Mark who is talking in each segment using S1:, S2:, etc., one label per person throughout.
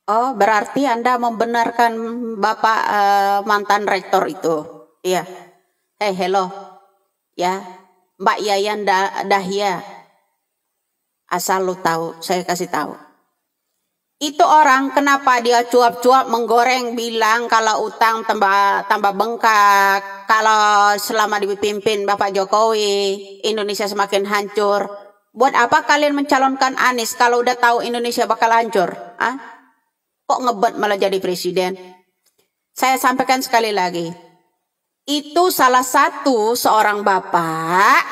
S1: Oh, berarti Anda membenarkan Bapak mantan rektor itu. Iya. Hello. Ya, Mbak Yayan Dahya. Asal lu tahu, saya kasih tahu. Itu orang kenapa dia cuap-cuap menggoreng bilang kalau utang tambah bengkak, kalau selama dipimpin Bapak Jokowi Indonesia semakin hancur. Buat apa kalian mencalonkan Anies kalau udah tahu Indonesia bakal hancur? Ah? Kok ngebet malah jadi presiden? Saya sampaikan sekali lagi. Itu salah satu seorang bapak,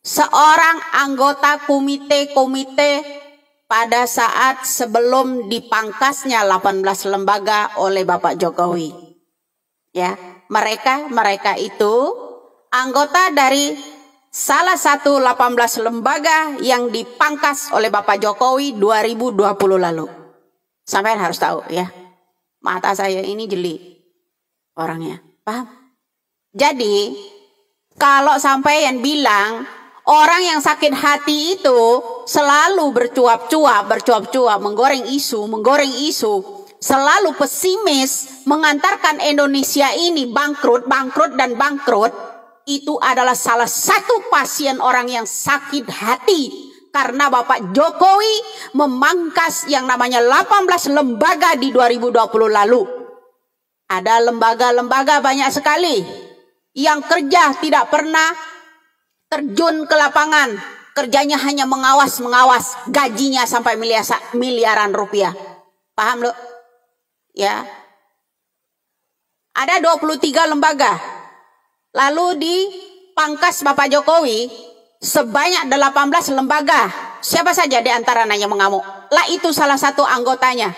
S1: seorang anggota komite pada saat sebelum dipangkasnya 18 lembaga oleh Bapak Jokowi. Ya, mereka itu anggota dari salah satu 18 lembaga yang dipangkas oleh Bapak Jokowi 2020 lalu. Sampai harus tahu ya. Mata saya ini jeli orangnya. Paham? Jadi, kalau sampean bilang orang yang sakit hati itu selalu bercuap-cuap, menggoreng isu, selalu pesimis, mengantarkan Indonesia ini bangkrut, itu adalah salah satu pasien orang yang sakit hati. Karena Bapak Jokowi memangkas yang namanya 18 lembaga di 2020 lalu. Ada lembaga-lembaga banyak sekali yang kerja tidak pernah terjun ke lapangan, kerjanya hanya mengawas, gajinya sampai miliaran rupiah. Paham lo? Ya. Ada 23 lembaga. Lalu dipangkas Bapak Jokowi sebanyak 18 lembaga. Siapa saja di antaranya mengamuk? Lah itu salah satu anggotanya.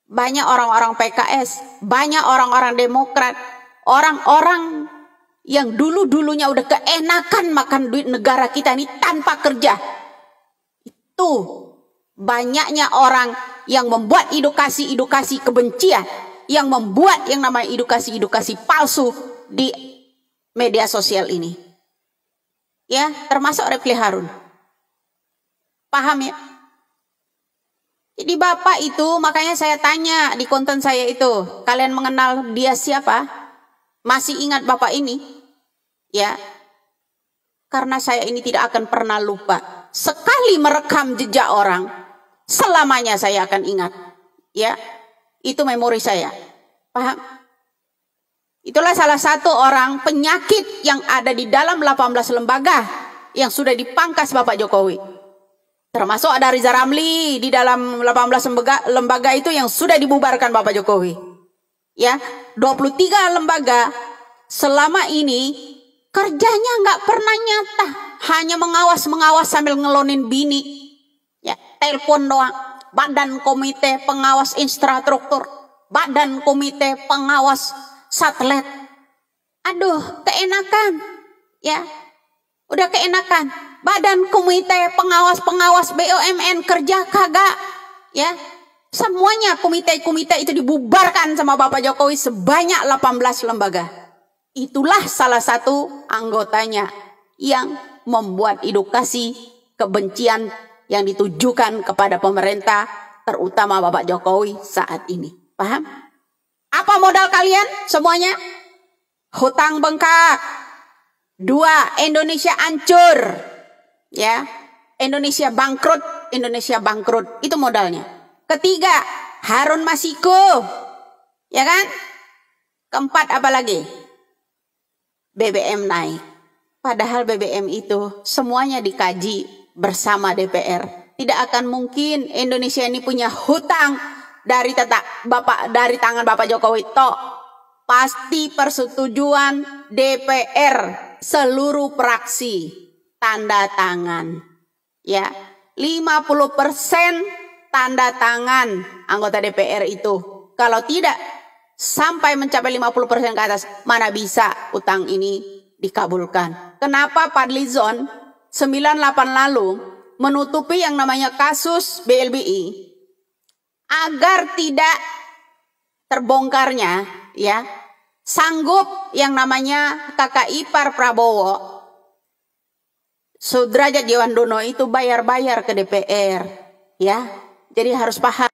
S1: Banyak orang-orang PKS, banyak orang-orang Demokrat, orang-orang yang dulunya udah keenakan makan duit negara kita ini tanpa kerja. Itu banyaknya orang yang membuat edukasi kebencian, yang membuat yang namanya edukasi palsu di media sosial ini. Ya, termasuk Refli Harun. Paham ya? Jadi Bapak itu, makanya saya tanya di konten saya itu, kalian mengenal dia siapa? Masih ingat Bapak ini? Ya, karena saya ini tidak akan pernah lupa. Sekali merekam jejak orang, selamanya saya akan ingat. Ya, itu memori saya. Paham? Itulah salah satu orang penyakit yang ada di dalam 18 lembaga yang sudah dipangkas Bapak Jokowi. Termasuk ada Riza Ramli di dalam 18 lembaga itu yang sudah dibubarkan Bapak Jokowi. Ya, 23 lembaga selama ini kerjanya nggak pernah nyata, hanya mengawas sambil ngelonin bini. Ya, telepon doang. Badan Komite Pengawas Infrastruktur, Badan Komite Pengawas Satelit. Aduh, keenakan. Ya. Udah keenakan. Badan Komite Pengawas BUMN kerja kagak. Ya. Semuanya komite itu dibubarkan sama Bapak Jokowi sebanyak 18 lembaga. Itulah salah satu anggotanya yang membuat edukasi kebencian yang ditujukan kepada pemerintah, terutama Bapak Jokowi saat ini. Paham? Apa modal kalian semuanya? Hutang bengkak. 2, Indonesia hancur. Ya, Indonesia bangkrut. Itu modalnya. 3, Harun Masiku. Ya kan? 4, apa lagi? BBM naik. Padahal BBM itu semuanya dikaji bersama DPR. Tidak akan mungkin Indonesia ini punya hutang dari tangan Bapak Jokowi tok. Pasti persetujuan DPR seluruh fraksi tanda tangan. Ya, 50% tanda tangan anggota DPR itu. Kalau tidak sampai mencapai 50% ke atas, mana bisa utang ini dikabulkan. Kenapa Fadlizon 98 lalu menutupi yang namanya kasus BLBI agar tidak terbongkarnya, ya, sanggup yang namanya kakak ipar Prabowo Sudrajat Djamandhono itu bayar ke DPR, ya. Jadi harus paham.